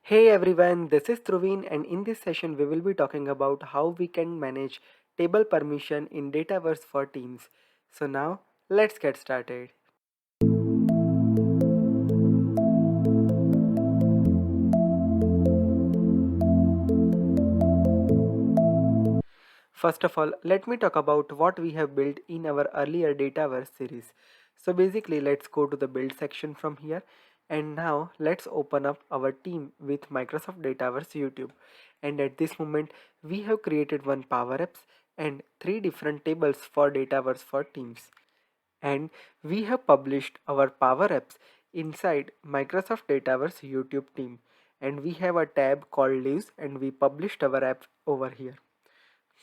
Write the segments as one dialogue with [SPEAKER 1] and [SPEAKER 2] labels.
[SPEAKER 1] Hey everyone, this is Truveen, and in this session we will be talking about how we can manage table permission in Dataverse for Teams. So now let's get started. First of all, let me talk about what we have built in our earlier Dataverse series. So basically, let's go to the build section from here, and now let's open up our team with Microsoft Dataverse YouTube. And at this moment, we have created one Power Apps and three different tables for Dataverse for Teams. And we have published our Power Apps inside Microsoft Dataverse YouTube team. And we have a tab called Lives, and we published our app over here.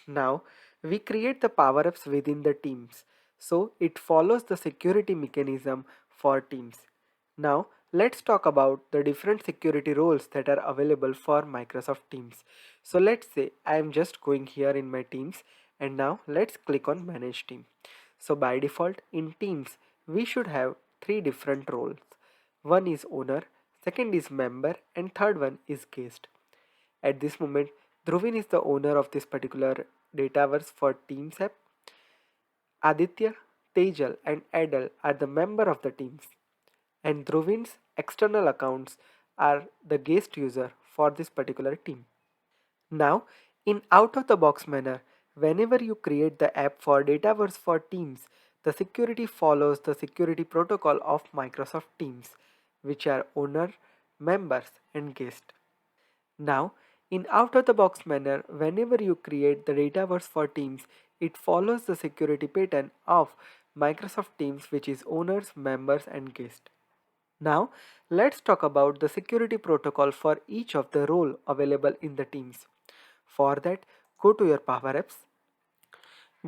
[SPEAKER 1] Now we create the power ups within the teams. So it follows the security mechanism for teams. Now let's talk about the different security roles that are available for Microsoft Teams. So let's say I am just going here in my teams, and now let's click on manage team. So by default in teams we should have three different roles. One is owner, second is member, and third one is guest. At this moment, Dhruvin is the owner of this particular Dataverse for Teams app. Aditya, Tejal, and Adel are the member of the teams, and Dhruvin's external accounts are the guest user for this particular team. Now, in out-of-the-box manner, whenever you create the app for Dataverse for Teams, the security follows the security protocol of Microsoft Teams, which are owner, members, and guest. Now, in out-of-the-box manner, whenever you create the Dataverse for Teams, it follows the security pattern of Microsoft Teams, which is owners, members, and guests. Now, let's talk about the security protocol for each of the role available in the Teams. For that, go to your Power Apps,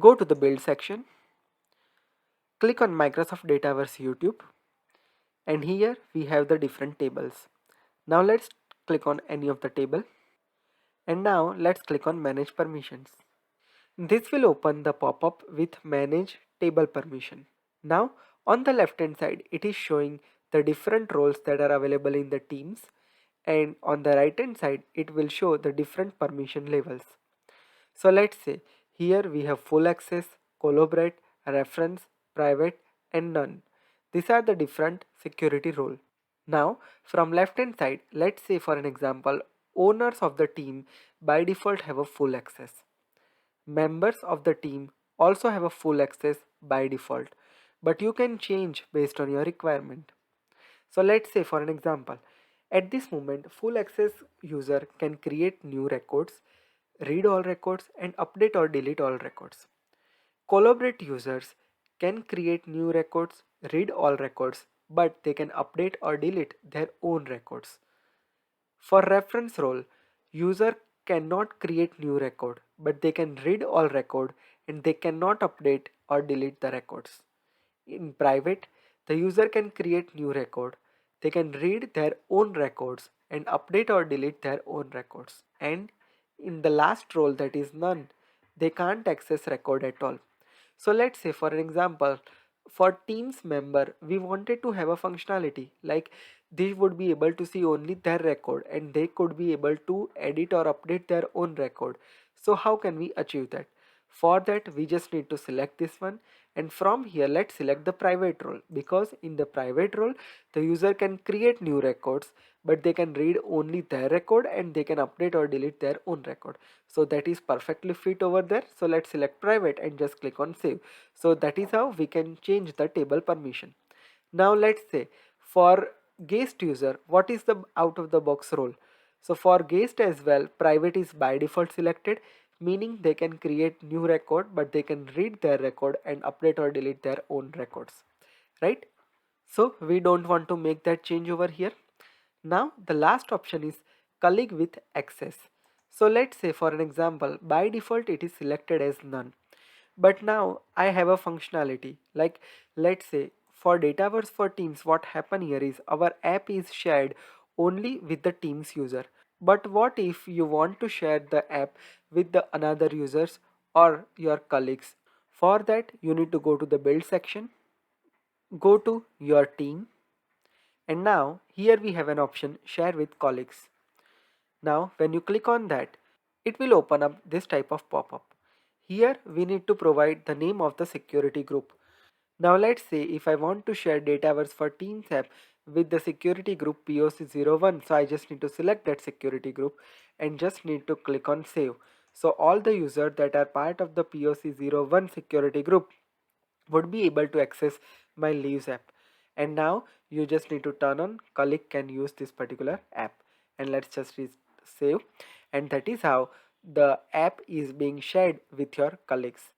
[SPEAKER 1] go to the Build section, click on Microsoft Dataverse YouTube, and here we have the different tables. Now let's click on any of the table, and now let's click on Manage Permissions. This will open the pop-up with Manage Table Permission. Now on the left hand side it is showing the different roles that are available in the teams, and on the right hand side it will show the different permission levels. So let's say here we have full access, collaborate, reference, private, and none. These are the different security role. Now from left hand side, let's say for an example, owners of the team by default have a full access. Members of the team also have a full access by default, but you can change based on your requirement. So let's say for an example, at this moment full access user can create new records, read all records, and update or delete all records. Collaborate users can create new records, read all records, but they can update or delete their own records. For reference role, user cannot create new record, but they can read all record and they cannot update or delete the records. In private, the user can create new record, they can read their own records and update or delete their own records. And in the last role, that is none, they can't access record at all. So let's say for an example, for Teams member, we wanted to have a functionality like they would be able to see only their record and they could be able to edit or update their own record. So how can we achieve that? For that we just need to select this one, and from here let's select the private role, because in the private role the user can create new records but they can read only their record and they can update or delete their own record. So that is perfectly fit over there. So let's select private and just click on save. So that is how we can change the table permission. Now let's say for guest user, what is the out of the box role? So for guest as well, private is by default selected, meaning they can create new record but they can read their record and update or delete their own records, right? So we don't want to make that change over here. Now the last option is colleague with access. So let's say for an example, by default it is selected as none. But now I have a functionality like, let's say for Dataverse for Teams, what happen here is our app is shared only with the Teams user. But what if you want to share the app with the another users or your colleagues? For that you need to go to the build section, go to your team, and now here we have an option share with colleagues. Now when you click on that, it will open up this type of pop-up. Here we need to provide the name of the security group. Now let's say if I want to share Dataverse for Teams app with the security group POC01, so I just need to select that security group and just need to click on save. So all the users that are part of the POC01 security group would be able to access my Leaves app. And now you just need to turn on colleague can use this particular app, and let's just save. And that is how the app is being shared with your colleagues,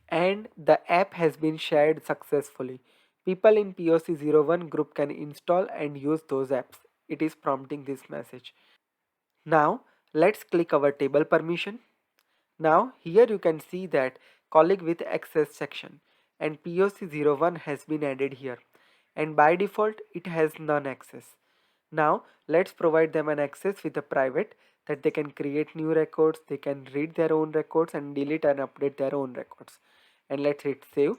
[SPEAKER 1] and the app has been shared successfully. People in POC01 group can install and use those apps. It is prompting this message. Now let's click our table permission. Now here you can see that colleague with access section and POC01 has been added here, and by default it has none access. Now let's provide them an access with a private that they can create new records, they can read their own records and delete and update their own records. And let's hit save.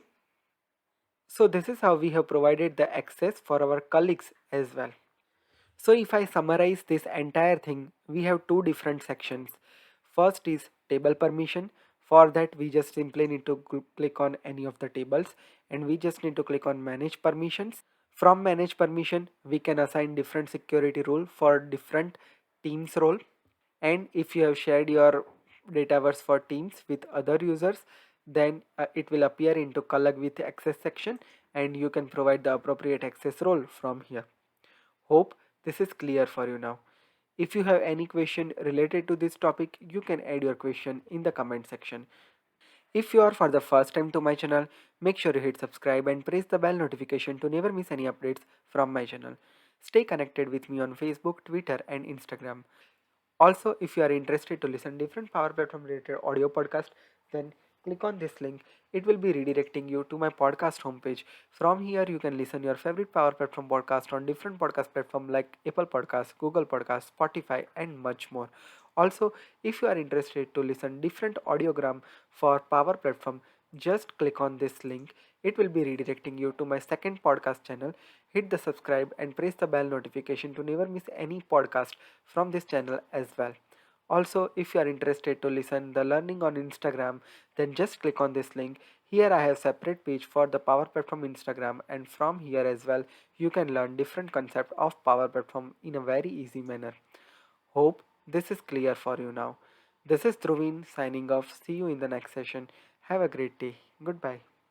[SPEAKER 1] So this is how we have provided the access for our colleagues as well. So if I summarize this entire thing, we have two different sections. First is table permission. For that we just simply need to click on any of the tables, and we just need to click on manage permissions. From manage permission we can assign different security rule for different teams role. And if you have shared your Dataverse for Teams with other users, then it will appear into colleague with access section, and you can provide the appropriate access role from here. Hope this is clear for you now. If you have any question related to this topic, you can add your question in the comment section. If you are for the first time to my channel, make sure you hit subscribe and press the bell notification to never miss any updates from my channel. Stay connected with me on Facebook, Twitter and Instagram. Also, if you are interested to listen different Power Platform related audio podcast, then click on this link. It will be redirecting you to my podcast homepage. From here, you can listen your favorite Power Platform podcast on different podcast platform like Apple Podcasts, Google Podcasts, Spotify, and much more. Also, if you are interested to listen different audiogram for Power Platform, just click on this link. It will be redirecting you to my second podcast channel. Hit the subscribe and press the bell notification to never miss any podcast from this channel as well. Also, if you are interested to listen the learning on Instagram, then just click on this link. Here I have separate page for the Power Platform Instagram, and from here as well you can learn different concept of Power Platform in a very easy manner. Hope this is clear for you now. This is Dhruvin signing off. See you in the next session. Have a great day. Goodbye.